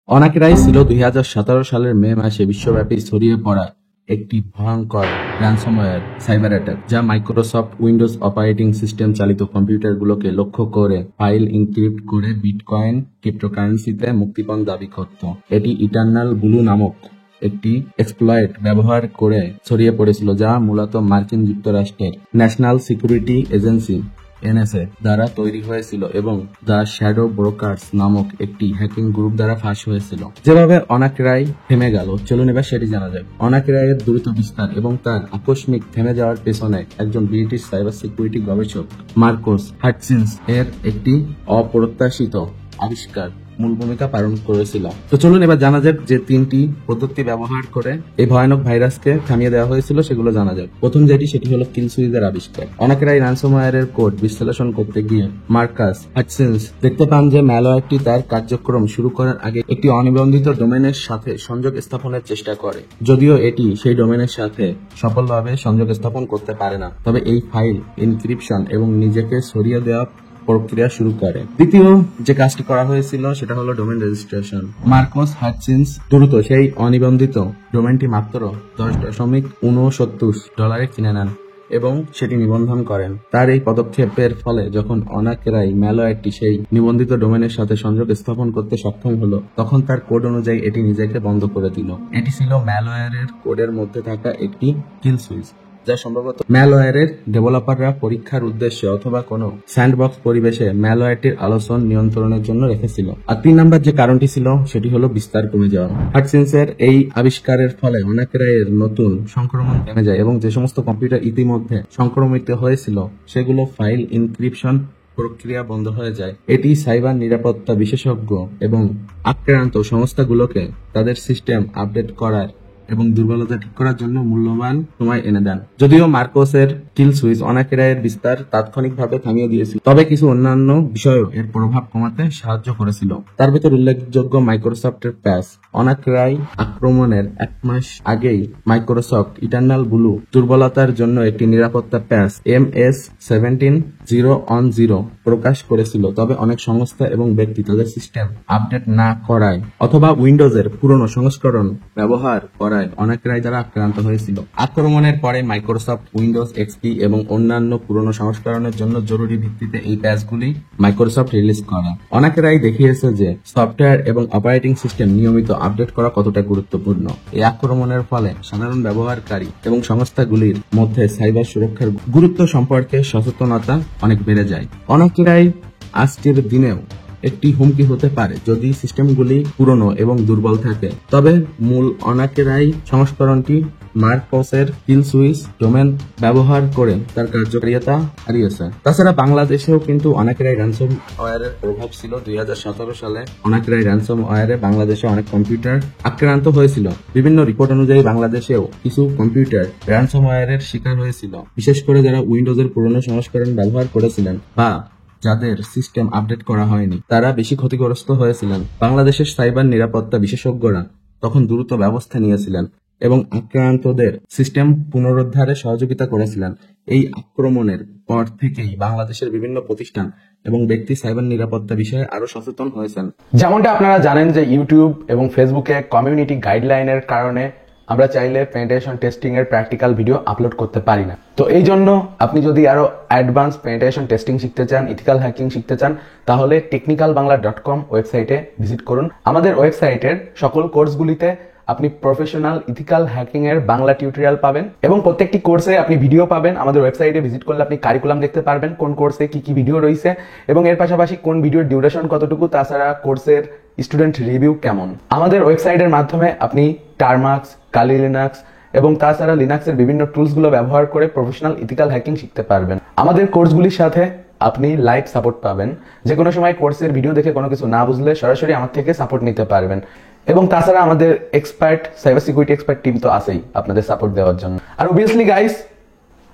অনাকেরাই ছিল 2017 সালের মে মাসে বিশ্বব্যাপী ছড়িয়ে পড়া একটি ভয়ঙ্কর র্যানসমওয়্যার সাইবার অ্যাটাক, যা মাইক্রোসফট উইন্ডোজ অপারেটিং সিস্টেম চালিত কম্পিউটারগুলোকে লক্ষ্য করে ফাইল এনক্রিপ্ট করে বিটকয়েন ক্রিপ্টোকারেন্সিতে মুক্তিপণ দাবি করত। এটি ইটারনাল ব্লু নামক একটি এক্সপ্লয়েট ব্যবহার করে ছড়িয়ে পড়েছিল, যা মূলত মার্কিন যুক্তরাষ্ট্রের ন্যাশনাল সিকিউরিটি এজেন্সি এনএসএ দ্বারা তৈরি হয়েছিল এবং দ্য শ্যাডো ব্রোকার্স নামক একটি হ্যাকিং গ্রুপ দ্বারা ফাঁস হয়েছিল। যেভাবে অনাকেরাই থেমে গেল, চলুন এবার সেটি জানা যাক। অনাকেরাইয়ের দ্রুত বিস্তার এবং তার আকস্মিক থেমে যাওয়ার পেছনে একজন ব্রিটিশ সাইবার সিকিউরিটি গবেষক মার্কোস হাটচিন্স এর একটি অপ্রত্যাশিত আবিষ্কার মূল ভূমিকা পালন করেছিল। তো চলুন এবার জানা যাক যে তিনটি পদ্ধতি ব্যবহার করে এই ভয়ানক ভাইরাসকে থামিয়ে দেওয়া হয়েছিল সেগুলো জানা যাক। প্রথম সেটি হলো কিল সুইচের আবিষ্কার। অনাকেরাই র্যানসমওয়্যারের কোড বিশ্লেষণ করতে গিয়ে মার্কাস হাটচিন্স দেখতে পান যে ম্যালওয়্যারটি তার কার্যক্রম শুরু করার আগে একটি অনিবন্ধিত ডোমেনের সাথে সংযোগ স্থাপনের চেষ্টা করে। যদিও এটি সেই ডোমেনের সাথে সফলভাবে সংযোগ স্থাপন করতে পারে না, তবে এই ফাইল এনক্রিপশন এবং নিজেকে সরিয়ে দেওয়া প্রক্রিয়া শুরু করে। দ্বিতীয় যে কাজটি করা হয়েছিল সেটা হলো ডোমেন রেজিস্ট্রেশন। মার্কোস হাটচিন্স দ্রুত সেই অনিবন্ধিত ডোমেনটি মাত্র $10.69 কিনে নেন এবং সেটি নিবন্ধন করেন। তার এই পদক্ষেপের ফলে যখন অনাকেরাই ম্যালওয়্যারটি সেই নিবন্ধিত ডোমেনের সাথে সংযোগ স্থাপন করতে সক্ষম হলো, তখন তার কোড অনুযায়ী এটি নিজেকে বন্ধ করে দিল। এটি ছিল ম্যালওয়্যারের কোডের মধ্যে থাকা একটি কিল সুইচ, যা সম্ভবত ম্যালওয়্যারের ডেভেলপাররা পরীক্ষার উদ্দেশ্যে অথবা কোনো স্যান্ডবক্স পরিবেশে ম্যালওয়্যারটির আলোচন নিয়ন্ত্রণের জন্য রেখেছিল। আর 3 নম্বর যে কারণটি ছিল সেটি হলো বিস্তার কমে যাওয়া। হাটচিন্সের এই আবিষ্কারের ফলে অনাকেরাইয়ের নতুন সংক্রমণ কমে যায় এবং যে সমস্ত কম্পিউটার ইতিমধ্যে সংক্রমিত হয়েছিল সেগুলো ফাইল এনক্রিপশন প্রক্রিয়া বন্ধ হয়ে যায়। এটি সাইবার নিরাপত্তা বিশেষজ্ঞ এবং আক্রান্ত সংস্থাগুলোকে তাদের সিস্টেম আপডেট করার এবং দুর্বলতা ঠিক করার জন্য মূল্যবান সময় এনে দেন। যদিও মার্কোসের কিল সুইচ অনাকেরাইয়ের বিস্তার তাৎক্ষণিকভাবে থামিয়ে দিয়েছিল, তবে কিছু অন্যান্য বিষয়ও এর প্রভাব কমাতে সাহায্য করেছিল। তার ভেতর উল্লেখযোগ্য মাইক্রোসফটের প্যাচ। অনাকেরাই আক্রমণের 1 মাস আগেই মাইক্রোসফট ইটারনাল ব্লু দুর্বলতার জন্য একটি নিরাপত্তা প্যাচ MS-17-010 প্রকাশ করেছিল, তবে অনেক সংস্থা এবং ব্যক্তি তাদের সিস্টেম আপডেট না করায় অথবা উইন্ডোজের পুরনো সংস্করণ ব্যবহার করায় অনাকেরাই দ্বারা আক্রান্ত হয়েছিল। আক্রমণের পরে মাইক্রোসফট উইন্ডোজ এক্সপি এবং অন্যান্য পুরনো সংস্করণের জন্য জরুরি ভিত্তিতে এই প্যাচগুলি মাইক্রোসফট রিলিজ করে। অনাকেরাই দেখিয়েছে যে সফটওয়্যার এবং অপারেটিং সিস্টেম নিয়মিত আপডেট করা কতটা গুরুত্বপূর্ণ। এই আক্রমণের ফলে সাধারণ ব্যবহারকারী এবং সংস্থাগুলির মধ্যে সাইবার সুরক্ষার গুরুত্ব সম্পর্কে সচেতনতা অনেক বেড়ে যায়। অনাকেরাই আজকের দিনেও একটি হুমকি হতে পারে যদি সিস্টেমগুলি পুরনো এবং দুর্বল থাকে, তবে মূল অনাকেরাই সংস্করণটি মার্কোসের কিল সুইচ ডোমেন ব্যবহার করে তার কার্যকারিতা হারিয়েছে। তাছাড়া বাংলাদেশেও কিন্তু অনাকেরাই র্যানসমওয়্যারের প্রভাব ছিল। 2017 সালে অনাকেরাই র্যানসমওয়্যারে বাংলাদেশে অনেক কম্পিউটার আক্রান্ত হয়েছিল। বিভিন্ন রিপোর্ট অনুযায়ী বাংলাদেশেও কিছু কম্পিউটার র্যানসমওয়্যারের শিকার হয়েছিল, বিশেষ করে যারা উইন্ডোজের পুরনো সংস্করণ ব্যবহার করেছিলেন বা যাদের সিস্টেম আপডেট করা হয়নি, তারা বেশি ক্ষতিগ্রস্ত হয়েছিলেন। বাংলাদেশের সাইবার নিরাপত্তা বিশেষজ্ঞরা তখন দ্রুত ব্যবস্থা নিয়েছিলেন এবং আক্রান্তদের সিস্টেম পুনরুদ্ধারে সহযোগিতা করেছিলেন। এই আক্রমণের পর থেকেই বাংলাদেশের বিভিন্ন প্রতিষ্ঠান এবং ব্যক্তি সাইবার নিরাপত্তা বিষয়ে আরো সচেতন হয়েছেন। যেমনটা আপনারা জানেন যে ইউটিউব এবং ফেসবুকে কমিউনিটি গাইডলাইনের কারণে আমরা চাইলে পেনিট্রেশন টেস্টিং এর প্র্যাকটিক্যাল ভিডিও আপলোড করতে পারি না। তো এই জন্য আপনি যদি আরো অ্যাডভান্স পেনিট্রেশন টেস্টিং শিখতে চান, ইথিক্যাল হ্যাকিং শিখতে চান, তাহলে technicalbangla.com ওয়েবসাইটে ভিজিট করুন। আমাদের ওয়েবসাইটের সকল কোর্সগুলিতে আপনি প্রফেশনাল ইথিক্যাল হ্যাকিং এর বাংলা টিউটোরিয়াল পাবেন এবং প্রত্যেকটি কোর্সে আপনি ভিডিও পাবেন। আমাদের ওয়েবসাইটে ভিজিট করলে আপনি কারিকুলাম দেখতে পারবেন, কোন কোর্সে কি কি ভিডিও রয়েছে এবং এর পাশাপাশি কোন ভিডিওর ডিউরেশন কতটুকু, তাছাড়া কোর্সের স্টুডেন্ট রিভিউ কেমন। আমাদের ওয়েবসাইটের মাধ্যমে আপনি টারমাক্স, কালি লিনাক্স এবং তাছাড়া লিনাক্সের বিভিন্ন টুলসগুলো ব্যবহার করে প্রফেশনাল ইথিক্যাল হ্যাকিং শিখতে পারবেন। আমাদের কোর্সগুলির সাথে আপনি লাইভ সাপোর্ট পাবেন। যে কোনো সময় কোর্সের ভিডিও দেখে কোনো কিছু না বুঝলে সরাসরি আমার থেকে সাপোর্ট নিতে পারবেন এবং তাছাড়া আমাদের expert cyber security expert team তো আছেই আপনাদের সাপোর্ট দেওয়ার জন্য। আর অবভিয়াসলি গাইস,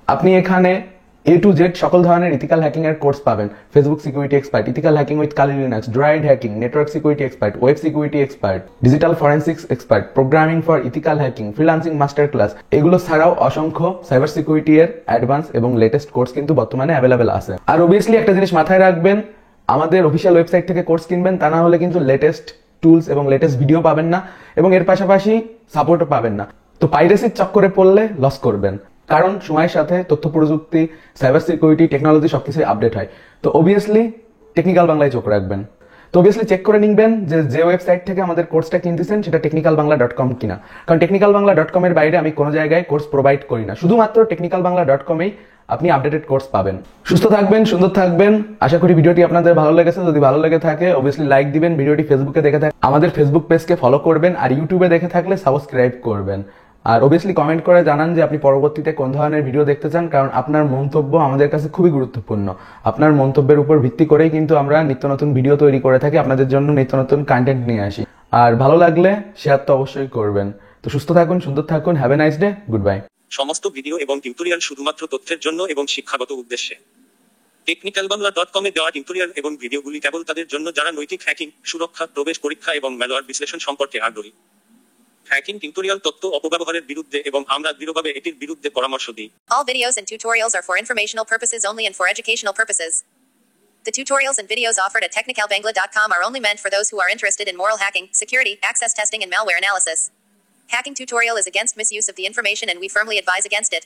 আপনি এখানে A to Z সকল ধরনের ইথিক্যাল হ্যাকিং এর কোর্স পাবেন। Facebook security expert, ethical hacking with Kali Linux, ড্রাইড hacking, network security expert, web security expert, digital forensics expert, programming for ethical hacking, freelancing master class, এগুলো ছাড়াও অসংখ্য cyber security এর advance এবং latest course কিন্তু বর্তমানে available আছে। আর obviously একটা জিনিস মাথায় রাখবেন, আমাদের অফিসিয়াল ওয়েবসাইট থেকে কোর্স কিনবেন, তা না হলে কিন্তু লেটেস্ট টুলস এবং লেটেস্ট ভিডিও পাবেন না, এবং এর পাশাপাশি সাপোর্টও পাবেন না। তো পাইরেসির চক্করে পড়লে লস করবেন, কারণ সময়ের সাথে তথ্য প্রযুক্তি, সাইবার সিকিউরিটি, টেকনোলজি সবকিছুই আপডেট হয়। তো অবভিয়াসলি টেকনিক্যাল বাংলায় চোখ রাখবেন। তো অবভিয়াসলি চেক করে নিবেন যে ওয়েবসাইট থেকে আমাদের কোর্সটা কিনতেছেন সেটা technicalbangla.com কিনা, কারণ technicalbangla.com এর বাইরে আমি কোনো জায়গায় কোর্স প্রোভাইড করি না, শুধুমাত্র technicalbangla.com-এই আপনি আপডেটেড কোর্স পাবেন। সুস্থ থাকবেন, সুন্দর থাকবেন। আশা করি ভিডিওটি আপনাদের ভালো লেগেছে। যদি ভালো লেগে থাকে অবভিয়াসলি লাইক দিবেন। ভিডিওটি ফেসবুকে দেখে থাকলে আমাদের ফেসবুক পেজকে ফলো করবেন, আর ইউটিউবে দেখে থাকলে সাবস্ক্রাইব করবেন। আর অবভিয়াসলি কমেন্ট করে জানান যে আপনি পরবর্তীতে কোন ধরনের ভিডিও দেখতে চান, কারণ আপনার মন্তব্য আমাদের কাছে খুবই গুরুত্বপূর্ণ। আপনার মন্তব্যের উপর ভিত্তি করেই কিন্তু আমরা নিত্য নতুন ভিডিও তৈরি করে থাকি, আপনাদের জন্য নিত্য নতুন কন্টেন্ট নিয়ে আসি। আর ভালো লাগলে শেয়ার তো অবশ্যই করবেন। তো সুস্থ থাকুন, সুন্দর থাকুন। Have a nice day. Good bye. সমস্ত ভিডিও এবং টিউটোরিয়াল শুধুমাত্র তথ্যের জন্য এবং শিক্ষাগত উদ্দেশ্যে। technicalbangla.com-এ দেওয়া টিউটোরিয়াল এবং ভিডিওগুলি কেবল তাদের জন্য যারা নৈতিক হ্যাকিং, সুরক্ষা, প্রবেশ পরীক্ষা এবং ম্যালওয়্যার বিশ্লেষণ সম্পর্কে আগ্রহী। হ্যাকিং টিউটোরিয়াল তথ্য অপব্যবহারের বিরুদ্ধে এবং আমরা দৃঢ়ভাবে এটির বিরুদ্ধে পরামর্শ দিই। All videos and tutorials are for informational purposes only and for educational purposes. The tutorials and videos offered at technicalbangla.com are only meant for those who are interested in moral hacking, security, access testing and malware analysis. Hacking tutorial is against misuse of the information and we firmly advise against it.